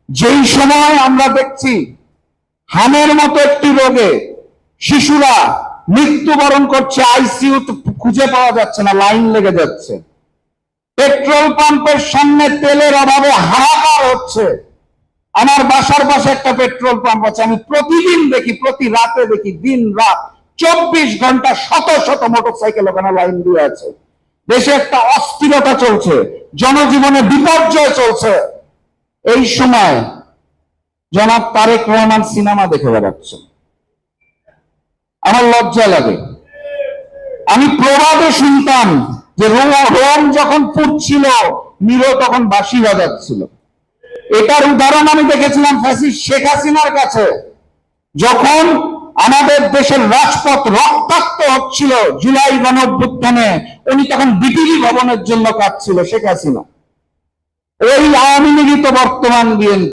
যেই সময় আমরা দেখছি হামের মতো একটি রোগে শিশুরা মৃত্যুবরণ করছে, আইসিইউ খুঁজে পাওয়া যাচ্ছে না, লাইন লেগে যাচ্ছে, পেট্রোল পাম্পের সামনে তেলের অভাবে হাহাকার হচ্ছে। আমার বাসার পাশে একটা পেট্রোল পাম্প আছে, আমি প্রতিদিন দেখি, প্রতি রাতে দেখি, দিন রাত 24 ঘন্টা শত শত মোটরসাইকেল ওখানে লাইন দিয়ে আছে। দেশে একটা অস্থিরতা চলছে, জনজীবনে বিপর্যয় চলছে। এই সময় জনাব তারেক রহমান সিনেমা দেখে বেড়াচ্ছে, আমার লজ্জা লাগে। আমি প্রবাদে শুনতাম যে রোম যখন ফুটছিল, নিরো তখন বাঁশি বাজাচ্ছিল। এটার উদাহরণ আমি দেখেছিলাম ফ্যাসিস্ট শেখ হাসিনার কাছে, যখন আমাদের দেশের রাজপথ রক্তাক্ত হচ্ছিল জুলাই গণঅভ্যুত্থানে, উনি তখন বিটিভি ভবনের জন্য কাঁদছিল শেখ হাসিনা। ওই আওয়ামী লীগই তো বর্তমান বিএনপি।